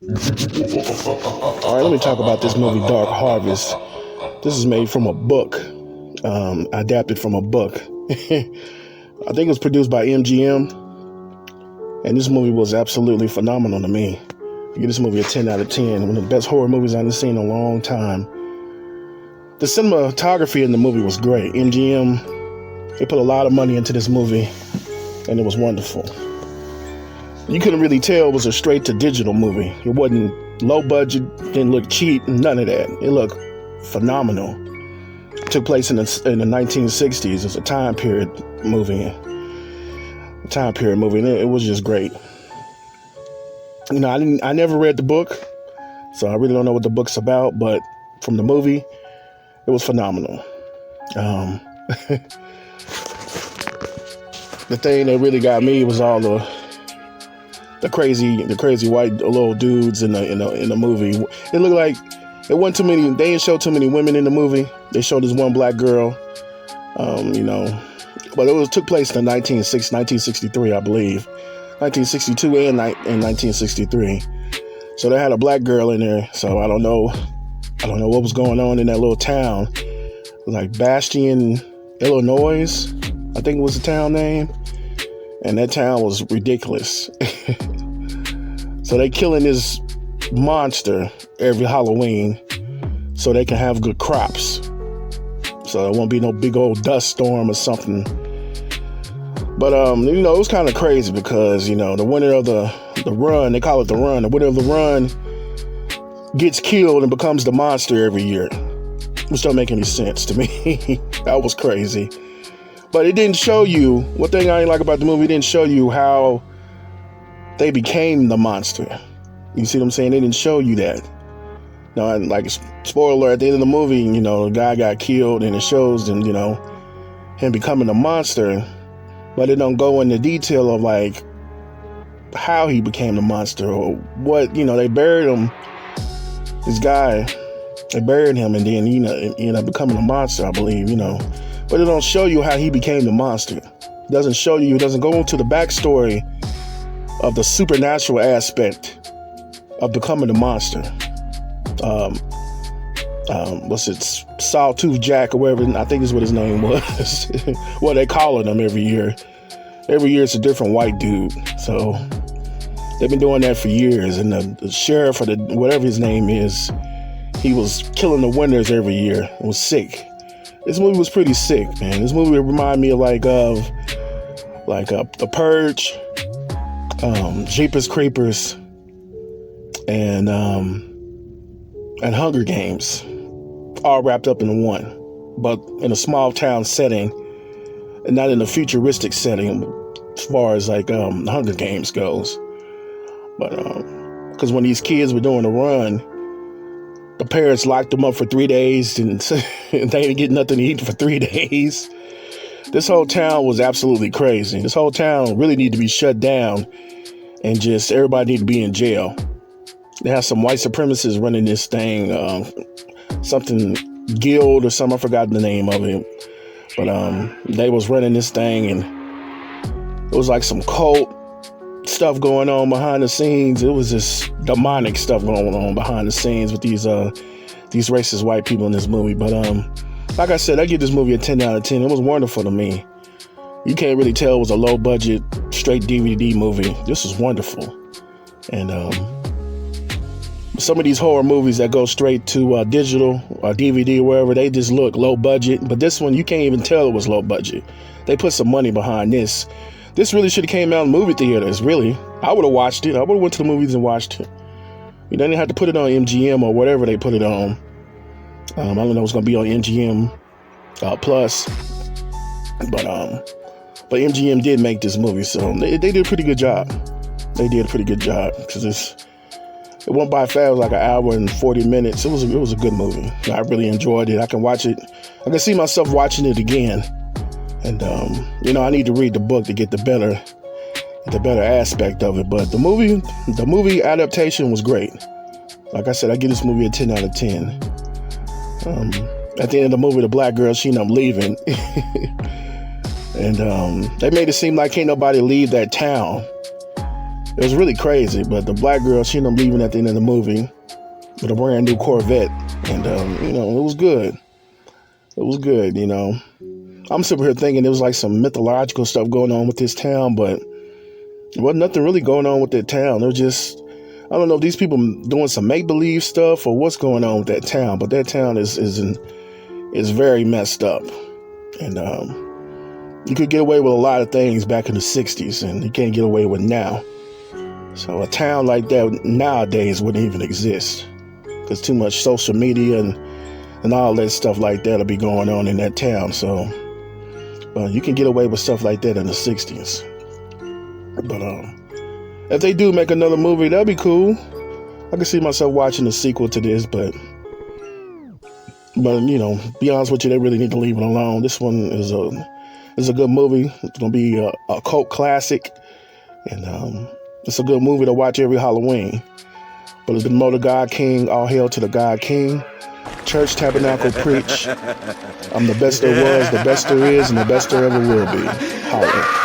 All right, let me talk about this movie, Dark Harvest. This is made from a book, adapted from a book. I think it was produced by MGM, and this movie was absolutely phenomenal to me. I give this movie a 10 out of 10. One of the best horror movies I've seen in a long time. The cinematography in the movie was great. MGM, they put a lot of money into this movie, and it was wonderful. You couldn't really tell it was a straight to digital movie. It wasn't low budget, didn't look cheap, none of that. It looked phenomenal. It took place in the 1960s. It's a time period movie. And it was just great. You know, I never read the book, so I really don't know what the book's about, but from the movie, it was phenomenal. The thing that really got me was all the crazy white little dudes in the movie. It looked like it wasn't too many. They didn't show too many women in the movie. They showed this one black girl, but it took place in 1963, I believe, 1962 and 1963. So they had a black girl in there. So I don't know what was going on in that little town, like Bastion, Illinois, I think it was the town name. And that town was ridiculous. So they killing this monster every Halloween so they can have good crops. So there won't be no big old dust storm or something. But, it was kind of crazy because, the winner of the run, they call it the run. The winner of the run gets killed and becomes the monster every year. Which don't make any sense to me. That was crazy. But it didn't show you, one thing I didn't like about the movie, it didn't show you how they became the monster. You see what I'm saying? They didn't show you that. Now, like, spoiler, at the end of the movie, the guy got killed and it shows him, him becoming a monster. But it don't go into detail of, like, how he became the monster or what, they buried him, this guy, they buried him and then, he ended up becoming a monster, I believe, But it don't show you how he became the monster. It doesn't show you, it doesn't go into the backstory of the supernatural aspect of becoming the monster. Sawtooth Jack or whatever, I think is what his name was. Well, they calling him every year. Every year it's a different white dude. So they've been doing that for years. And the sheriff or whatever his name is, he was killing the winners every year. It was sick. This movie was pretty sick, man. This movie reminded me of The Purge, Jeepers Creepers, and Hunger Games, all wrapped up in one, but in a small town setting, and not in a futuristic setting, as far as the Hunger Games goes. But because when these kids were doing the run, the parents locked them up for 3 days and they didn't get nothing to eat for 3 days. This whole town was absolutely crazy. This whole town really needed to be shut down and just everybody needed to be in jail. They have some white supremacists running this thing, something guild or something. I forgot the name of it. But they was running this thing and it was like some cult stuff going on behind the scenes. It was just demonic stuff going on behind the scenes with these racist white people in this movie. But like I said, I give this movie a 10 out of 10. It was wonderful to me. You can't really tell it was a low budget straight DVD movie. This was wonderful. And some of these horror movies that go straight to digital or DVD or wherever, they just look low budget. But this one, you can't even tell it was low budget. They put some money behind this. This really should have came out in movie theaters, really. I would have watched it. I would have went to the movies and watched it. You didn't have to put it on MGM or whatever they put it on. I don't know if it's going to be on MGM Plus. But MGM did make this movie, so they did a pretty good job. They did a pretty good job because it went by fast. It was like an hour and 40 minutes. It was a good movie. I really enjoyed it. I can watch it. I can see myself watching it again. And, I need to read the book to get the better aspect of it. But the movie adaptation was great. Like I said, I give this movie a 10 out of 10. At the end of the movie, the black girl, she ended up leaving. And they made it seem like can't nobody leave that town. It was really crazy, but the black girl, she ended up leaving at the end of the movie with a brand new Corvette, and it was good. It was good, I'm sitting here thinking there was like some mythological stuff going on with this town, but there wasn't nothing really going on with that town. It was just, I don't know if these people doing some make-believe stuff or what's going on with that town, but that town is very messed up, and you could get away with a lot of things back in the 60s, and you can't get away with now. So a town like that nowadays wouldn't even exist, because too much social media and all that stuff like that will be going on in that town. So you can get away with stuff like that in the 60s. But if they do make another movie, that'd be cool. I can see myself watching a sequel to this, but be honest with you, they really need to leave it alone. This one is a good movie. It's gonna be a cult classic, and it's a good movie to watch every Halloween. But it's been Mo the God King. All hail to the God King. Church Tabernacle Preach. I'm the best there was, the best there is, and the best there ever will be. Holla.